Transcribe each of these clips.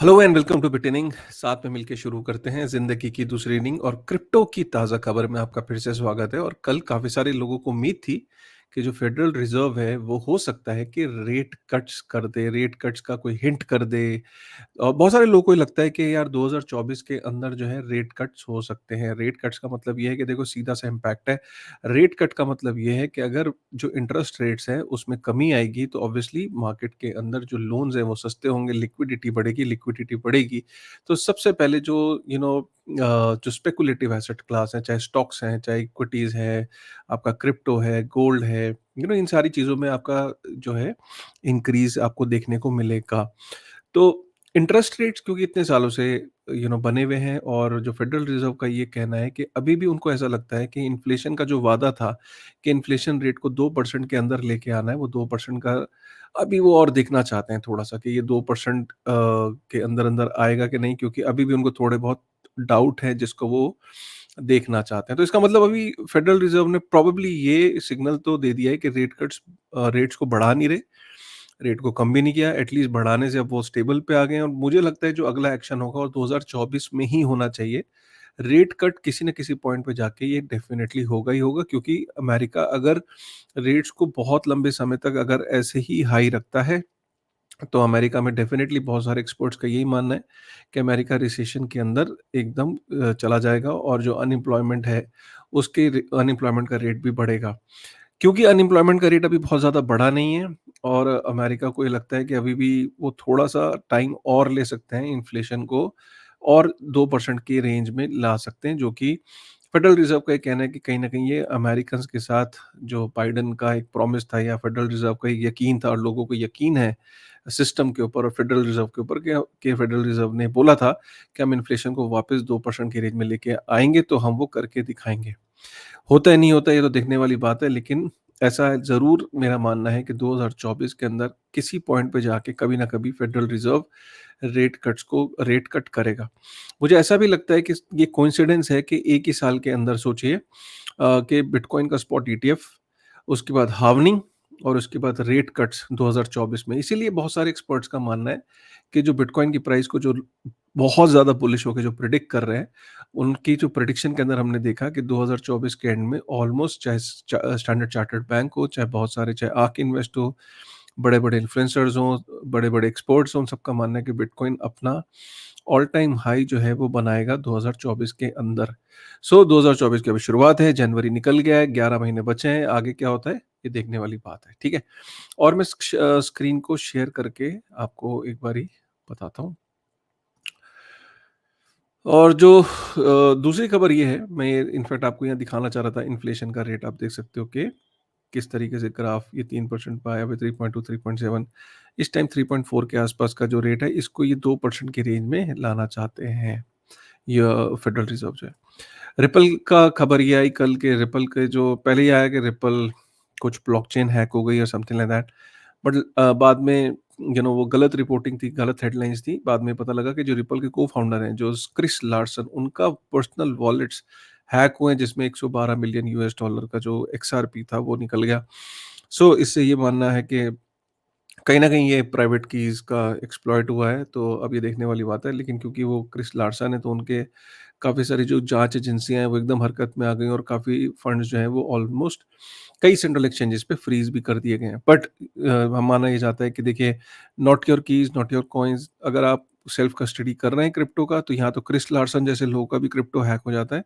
Hello and welcome to बिटिनिंग। साथ में मिलके शुरू करते हैं जिंदगी की दूसरी इनिंग और क्रिप्टो की ताज़ा खबर में आपका फिर से स्वागत है। और कल काफ़ी सारे लोगों को उम्मीद थी कि जो फेडरल रिजर्व है वो हो सकता है कि रेट कट्स कर दे, रेट कट्स का कोई हिंट कर दे। और बहुत सारे लोगों को ये लगता है कि यार 2024 के अंदर जो है रेट कट्स हो सकते हैं। रेट कट्स का मतलब ये है कि देखो सीधा सा इम्पैक्ट है। रेट कट का मतलब ये है कि अगर जो इंटरेस्ट रेट्स हैं उसमें कमी आएगी तो ऑब्वियसली मार्केट के अंदर जो लोन्स हैं वो सस्ते होंगे, लिक्विडिटी बढ़ेगी। तो सबसे पहले जो जो स्पेकुलेटिव एसेट क्लास है, चाहे स्टॉक्स हैं, चाहे इक्विटीज़ है, आपका क्रिप्टो है, गोल्ड है, इन सारी चीज़ों में आपका जो है इंक्रीज़ आपको देखने को मिलेगा। तो इंटरेस्ट रेट्स क्योंकि इतने सालों से बने हुए हैं और जो फेडरल रिजर्व का ये कहना है कि अभी भी उनको ऐसा लगता है कि इन्फ्लेशन का जो वादा था कि इन्फ्लेशन रेट को 2% के अंदर लेके आना है, वो 2% का अभी वो और देखना चाहते हैं थोड़ा सा कि ये 2% के अंदर अंदर आएगा कि नहीं, क्योंकि अभी भी उनको थोड़े बहुत डाउट है जिसको वो देखना चाहते हैं। तो इसका मतलब अभी फेडरल रिजर्व ने प्रोबेबली ये सिग्नल तो दे दिया है कि रेट्स को बढ़ा नहीं रहे, रेट को कम भी नहीं किया, एटलीस्ट बढ़ाने से अब वो स्टेबल पे आ गए हैं। और मुझे लगता है जो अगला एक्शन होगा और 2024 में ही होना चाहिए। रेट कट किसी न किसी पॉइंट पे जाके ये डेफिनेटली होगा ही होगा, क्योंकि अमेरिका अगर रेट्स को बहुत लंबे समय तक अगर ऐसे ही हाई रखता है तो अमेरिका में डेफिनेटली बहुत सारे एक्सपर्ट्स का यही मानना है कि अमेरिका रिसेशन के अंदर एकदम चला जाएगा और जो अनएम्प्लॉयमेंट है उसके अनएम्प्लॉयमेंट का रेट भी बढ़ेगा। क्योंकि अनएम्प्लॉयमेंट का रेट अभी बहुत ज़्यादा बढ़ा नहीं है और अमेरिका को ये लगता है कि अभी भी वो थोड़ा-सा टाइम और ले सकते हैं इन्फ्लेशन को और 2% की रेंज में ला सकते हैं, जो कि फेडरल रिज़र्व का ये कहना है कि कहीं न कहीं ये अमेरिकन्स के साथ जो बाइडेन का एक प्रॉमिस था या फेडरल रिज़र्व का एक यकीन था और लोगों को यकीन है सिस्टम के ऊपर और फेडरल रिज़र्व के ऊपर कि फेडरल रिज़र्व ने बोला था कि हम इन्फ्लेशन को वापस 2% की रेंज में लेके आएँगे, तो हम वो करके दिखाएँगे। होता है, नहीं होता, ये तो देखने वाली बात है, लेकिन ऐसा ज़रूर मेरा मानना है कि 2024 के अंदर किसी पॉइंट पे जाके कभी ना कभी फेडरल रिज़र्व रेट कट करेगा। मुझे ऐसा भी लगता है कि ये कोइंसिडेंस है कि एक ही साल के अंदर सोचिए कि बिटकॉइन का स्पॉट ईटीएफ, उसके बाद हार्वनिंग और उसके बाद रेट कट्स 2024 में। इसीलिए बहुत सारे एक्सपर्ट्स का मानना है कि जो बिटकॉइन की प्राइस को जो बहुत ज़्यादा बुलिश होके जो प्रेडिक्ट कर रहे हैं, उनकी जो प्रेडिक्शन के अंदर हमने देखा कि 2024 के एंड में ऑलमोस्ट चाहे स्टैंडर्ड चार्टर्ड बैंक हो, चाहे बहुत सारे, चाहे आर्क इन्वेस्ट हो, बड़े-बड़े इन्फ्लुएंसर्स हों, बड़े-बड़े एक्सपर्ट्स हों, उन सबका मानना है कि बिटकॉइन अपना ऑल टाइम हाई जो है वो बनाएगा 2024 के अंदर। सो 2024 की अभी शुरुआत है, जनवरी निकल गया है, 11 महीने बचे हैं, आगे क्या होता है ये देखने वाली बात है, ठीक है? और मैं स्क्रीन को शेयर करके आपको एक बारी बताता हूँ। और जो दूसरी खबर ये है, मैं ये इनफैक्ट आपको यहाँ दिखाना चाह रहा था, इन्फ्लेशन का रेट आप देख सकते हो कि किस तरीके से ग्राफ ये 3% पे आया, अभी 3.2, 3.7, इस टाइम 3.4 के आसपास का जो रेट है, इसको ये 2% की रेंज में लाना चाहते हैं, ये फेडरल रिज़र्व जो है। रिपल का खबर ये आई कल के, रिपल के जो पहले ये आया कि रिपल कुछ ब्लॉकचेन हैक हो गई और समथिंग लाइक दैट। बट बाद में वो गलत रिपोर्टिंग थी, गलत हेडलाइंस थी। बाद में पता लगा कि जो रिपल के को-फाउंडर हैं, जो क्रिस लार्सन, उनका पर्सनल वॉलेट्स हैक हुए हैं, जिसमें $112 मिलियन यूएस डॉलर का जो एक्सआरपी था, वो निकल गया। सो इससे ये मानना है कि कहीं न कहीं ये प्राइवेट कीज़ का एक्सप्लॉइट हुआ है, तो अब ये देखने वाली बात है। लेकिन क्योंकि वो क्रिस लार्सन है, तो उनके काफ़ी सारी जो जाँच एजेंसियाँ हैं, वो एकदम हरकत में आ गई और काफ़ी फंड्स जो हैं, वो ऑलमोस्ट कई सेंट्रल एक्सचेंजेस पे फ्रीज़ भी कर दिए गए हैं। बट माना ये जाता है कि देखिए, not your keys, not your coins, अगर आप सेल्फ कस्टडी कर रहे हैं क्रिप्टो का, तो यहाँ तो क्रिस लार्सन जैसे लोगों का भी क्रिप्टो हैक हो जाता है।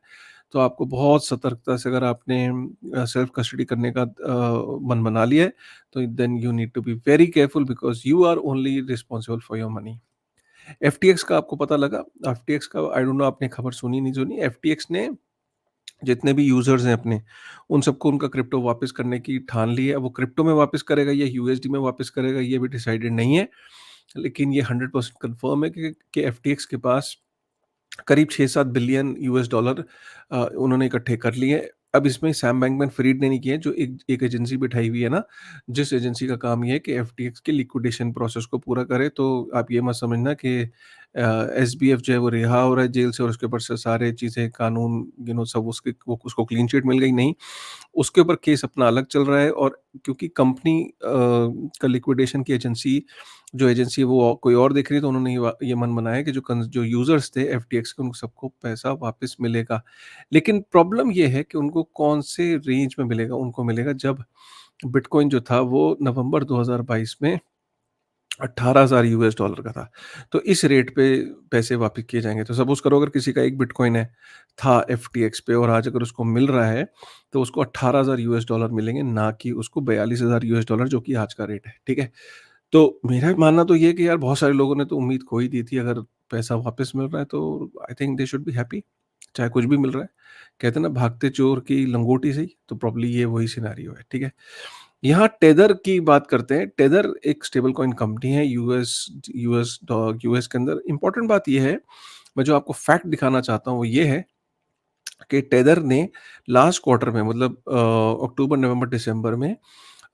तो आपको बहुत सतर्कता से, अगर आपने सेल्फ कस्टडी करने का मन बना लिया है, तो then you need to be very careful because you are only responsible for your money. FTX का आपको पता लगा? एफटीएक्स का आई डोंट नो आपने खबर सुनी नहीं सुनी? एफटीएक्स ने जितने भी यूज़र्स हैं अपने, उन सबको उनका क्रिप्टो वापस करने की ठान ली है। अब वो क्रिप्टो में वापस करेगा या यूएसडी में वापस करेगा, ये भी डिसाइडेड नहीं है। लेकिन ये 100% कन्फर्म है कि एफटीएक्स के पास करीब 6-7 बिलियन यूएस डॉलर उन्होंने इकट्ठे कर लिए हैं। अब इसमें सैम बैंकमैन-फ्रिड ने नहीं किए हैं, जो एक एक एजेंसी बिठाई हुई है ना, जिस एजेंसी का काम ये है कि एफटीएक्स के लिक्विडेशन प्रोसेस को पूरा करे। तो आप ये मत समझना कि एसबीएफ जो है वो रिहा हो रहा है जेल से और उसके ऊपर से सारे चीज़ें कानून सब उसके वो उसको क्लीन चिट मिल गई नहीं, उसके ऊपर केस अपना अलग चल रहा है और क्योंकि कंपनी का लिक्विडेशन की एजेंसी जो एजेंसी है वो कोई और देख रही है तो उन्होंने ये मन बनाया कि जो यूज़र्स थे एफटीएक्स के उनको सबको पैसा वापस मिलेगा। लेकिन प्रॉब्लम ये है कि उनको कौन से रेंज में मिलेगा? उनको मिलेगा जब बिटकॉइन जो था वो नवंबर 2022 में $18,000 का था। तो इस रेट पे पैसे वापिस किए जाएँगे। तो सपोज़ करो अगर किसी का 1 बिटकॉइन है था एफटीएक्स पे और आज अगर उसको मिल रहा है, तो उसको $18,000 मिलेंगे, ना कि उसको $42,000 जो कि आज का रेट है, ठीक है? तो मेरा मानना तो ये है कि यार बहुत सारे लोगों ने तो उम्मीद खो ही दी थी, अगर पैसा वापस मिल रहा है तो I think they should be happy, चाहे कुछ भी मिल रहा है। कहते हैं ना भागते चोर की लंगोटी सही, तो प्रोबब्ली ये वही सिनेरियो है, ठीक है? यहाँ टेदर की बात करते हैं। टेदर एक स्टेबल कॉइन कंपनी है यूएस के अंदर। इम्पोर्टेंट बात ये है, मैं जो आपको फैक्ट दिखाना चाहता हूँ वो ये है कि टेदर ने लास्ट क्वार्टर में मतलब अक्टूबर, नवंबर, दिसंबर में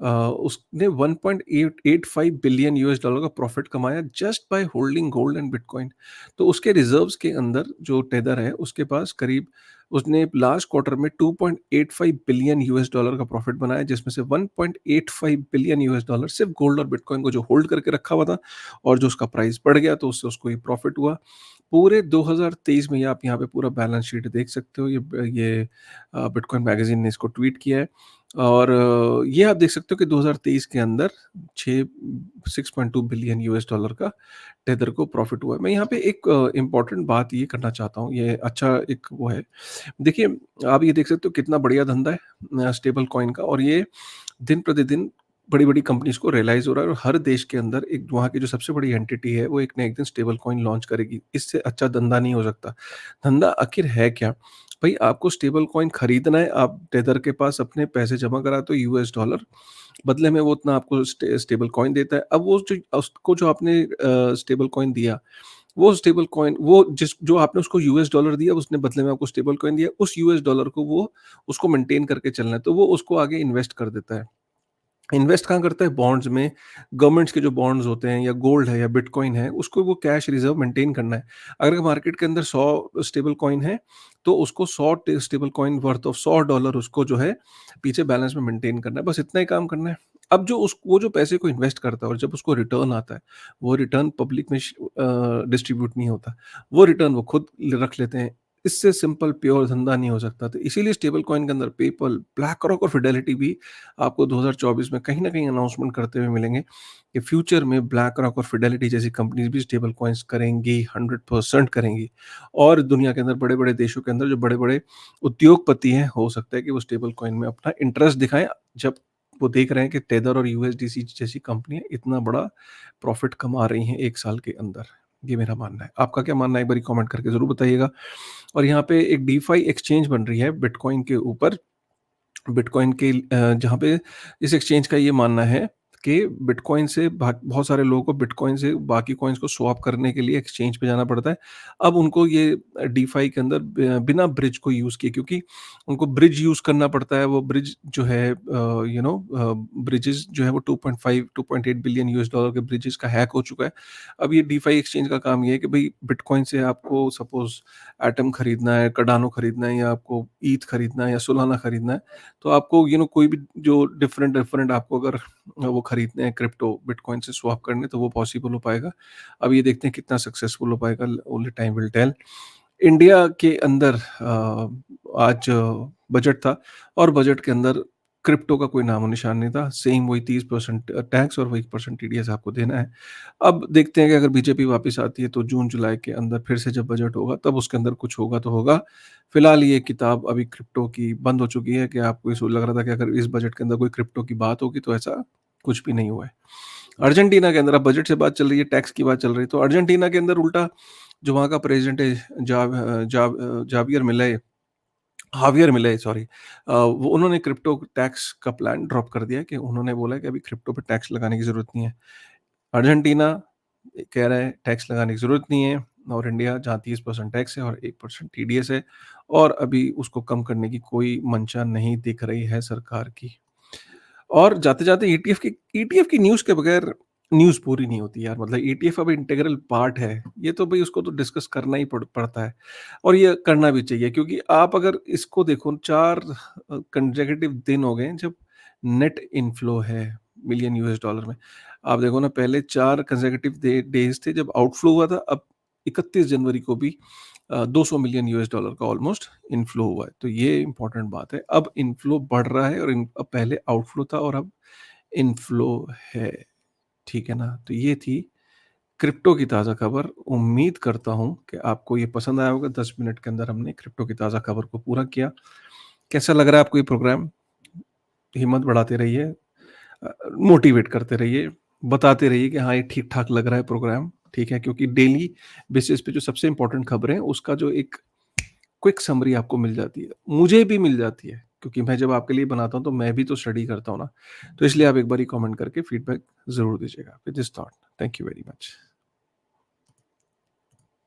उसने 1.885 बिलियन यूएस डॉलर का प्रॉफिट कमाया just by holding gold and bitcoin. तो उसके रिजर्व्स के अंदर जो टेदर है उसके पास करीब उसने लास्ट क्वार्टर में 2.85 बिलियन यूएस डॉलर का प्रॉफिट बनाया जिसमें से 1.85 बिलियन यूएस डॉलर सिर्फ गोल्ड और बिटकॉइन को जो होल्ड करके रखा हुआ था और जो उसका प्राइस बढ़ गया तो उससे उसको ये प्रॉफिट हुआ। पूरे 2023 में ये आप यहाँ पे पूरा बैलेंस शीट देख सकते हो। ये बिटकॉइन मैगज़ीन ने इसको ट्वीट किया है और ये आप देख सकते हो कि 2023 के अंदर 6 6.2 बिलियन यूएस डॉलर का टेदर को प्रॉफिट हुआ है। मैं यहाँ पे एक इम्पोर्टेंट बात ये करना चाहता हूँ, ये अच्छा एक वो है। देखिए, आप ये देख सकते हो कितना बढ़िया धंधा है स्टेबल कॉइन का और ये दिन-प्रतिदिन बड़ी-बड़ी कंपनीज़ को रियलाइज़ हो रहा है और हर देश के अंदर एक वहाँ की जो सबसे बड़ी एंटिटी है, वो एक ना एक दिन स्टेबल कॉइन लॉन्च करेगी। इससे अच्छा धंधा नहीं हो सकता। धंधा आखिर है क्या? भई आपको स्टेबल कॉइन खरीदना है, आप टेदर के पास अपने पैसे जमा कराते हो यूएस डॉलर, बदले में वो उतना आपको स्टेबल कॉइन देता है। अब वो जो उसको जो आपने स्टेबल कॉइन दिया, वो स्टेबल कॉइन वो जिस जो आपने उसको यूएस डॉलर दिया, उसने बदले में आपको स्टेबल कॉइन दिया, उस यूएस डॉलर को वो उसको मेंटेन करके चलना है, तो वो उसको आगे इन्वेस्ट कर देता है। इन्वेस्ट कहाँ करता है? बॉन्ड्स में, गवर्नमेंट्स के जो बॉन्ड्स होते हैं या गोल्ड है या बिटकॉइन है, उसको वो कैश रिज़र्व मेंटेन करना है। अगर मार्केट के अंदर 100 स्टेबल कॉइन है, तो उसको 100 स्टेबल कॉइन वर्थ ऑफ $100 उसको जो है पीछे बैलेंस में मेंटेन करना है, बस इतना ही काम करना है। अब जो उस वो जो पैसे को इन्वेस्ट करता है और जब उसको रिटर्न आता है, वो रिटर्न पब्लिक में डिस्ट्रीब्यूट नहीं होता। वो रिटर्न वो खुद रख लेते हैं। इससे सिंपल प्योर धंधा नहीं हो सकता। तो इसीलिए स्टेबल कॉइन के अंदर पेपल, ब्लैक रॉक और फिडेलिटी भी आपको 2024 में कहीं न कहीं अनाउंसमेंट करते हुए मिलेंगे कि फ्यूचर में ब्लैक रॉक और फिडेलिटी जैसी कंपनीज़ भी स्टेबल कॉइन्स करेंगी, 100% करेंगी। और दुनिया के अंदर बड़े-बड़े देशों के अंदर जो बड़े-बड़े उद्योगपति हैं, हो सकता है कि वो स्टेबल कॉइन में अपना इंटरेस्ट दिखाएँ, जब वो देख रहे हैं कि टेदर और यूएसडीसी जैसी कंपनियाँ इतना बड़ा प्रॉफिट कमा रही हैं 1 साल के अंदर। ये मेरा मानना है। आपका क्या मानना है? एक बारी कमेंट करके ज़रूर बताइएगा। और यहाँ पे एक डीफाई एक्सचेंज बन रही है बिटकॉइन के ऊपर। बिटकॉइन के जहाँ पे इस एक्सचेंज का ये मानना है कि बिटकॉइन से बहुत सारे लोगों को बिटकॉइन से बाकी कॉइन्स को स्वैप करने के लिए एक्सचेंज पे जाना पड़ता है। अब उनको ये डीफाई के अंदर बिना ब्रिज को यूज़ किए, क्योंकि उनको ब्रिज यूज़ करना पड़ता है। वो ब्रिज जो है ब्रिजेज़ जो है वो 2.5 2.8 बिलियन यूएस डॉलर के ब्रिजेज़ का हैक हो चुका है। अब ये डीफाई एक्सचेंज का काम ये है कि भई बिटकॉइन से आपको सपोज़ एटम खरीदना है, कार्डानो खरीदना है या आपको ईथ खरीदना है या सोलाना खरीदना है, तो आपको कोई भी जो डिफरेंट डिफरेंट आपको अगर वो खरीदने हैं क्रिप्टो बिटकॉइन से स्वैप करने, तो वो पॉसिबल हो पाएगा। अब ये देखते हैं कितना सक्सेसफुल हो पाएगा, only time will tell. India के अंदर आज बजट था और बजट के अंदर क्रिप्टो का कोई नामो-निशान नहीं था। सेम वही 30% टैक्स और वही परसेंट टीडीएस आपको देना है। अब देखते हैं कि अगर बीजेपी वापस आती है तो जून-जुलाई के अंदर फिर से जब बजट होगा तब उसके अंदर कुछ होगा तो होगा। फिलहाल ये किताब अभी क्रिप्टो की बंद हो चुकी है कि आपको ये लग रहा था कि अगर इस बजट के अंदर कोई क्रिप्टो की बात होगी तो ऐसा कुछ भी नहीं हुआ है। अर्जेंटीना के अंदर अब बजट से बात चल रही है, टैक्स की बात चल रही है, तो अर्जेंटीना के अंदर उल्टा जो वहाँ का प्रेज़िडेंट है जावियर मिलेई हावियर मिलेई सॉरी, वो उन्होंने क्रिप्टो टैक्स का प्लान ड्रॉप कर दिया है कि उन्होंने बोला है कि अभी क्रिप्टो पे टैक्स लगाने की ज़रूरत नहीं है। अर्जेंटीना कह रहा है टैक्स लगाने की ज़रूरत नहीं है और इंडिया जहाँ 30% टैक्स है और 1% टीडीएस है और अभी उसको कम करने की कोई मंशा नहीं दिख रही है सरकार की। और जाते-जाते ईटीएफ की न्यूज़ के बगैर न्यूज़ पूरी नहीं होती यार, मतलब ईटीएफ अब इंटीग्रल पार्ट है, ये तो भई उसको तो डिस्कस करना ही पड़ता है और ये करना भी चाहिए क्योंकि आप अगर इसको देखो 4 कंसेक्यूटिव दिन हो गए हैं जब नेट इनफ्लो है मिलियन यूएस डॉलर में। आप देखो ना पहले 4 कंसेक्यूटिव डेज़ थे जब आउटफ्लो हुआ था, अब 31 जनवरी को भी 200 मिलियन यूएस डॉलर का ऑलमोस्ट इनफ्लो हुआ है। तो ये इम्पोर्टेंट बात है। अब इनफ्लो बढ़ रहा है और अब पहले आउटफ्लो था और अब इनफ्लो है। ठीक है ना? तो ये थी क्रिप्टो की ताज़ा खबर। उम्मीद करता हूँ कि आपको ये पसंद आया होगा। 10 मिनट के अंदर हमने क्रिप्टो की ताज़ा खबर को पूरा किया। कैसा लग रहा है आपको ये प्रोग्राम? हिम्मत बढ़ाते रहिए, मोटिवेट करते रहिए, बताते रहिए कि हाँ, ये ठीक-ठाक लग रहा है प्रोग्राम, ठीक है? क्योंकि डेली बेसिस पे जो सबसे इम्पोर्टेंट खबरें हैं, उसका जो एक क्विक समरी आपको मिल जाती है। मुझे भी मिल जाती है, क्योंकि मैं जब आपके लिए बनाता हूँ, तो मैं भी तो स्टडी करता हूँ ना। तो इसलिए आप एक बारी कमेंट करके फीडबैक ज़रूर दीजिएगा। With this thought, thank you very much.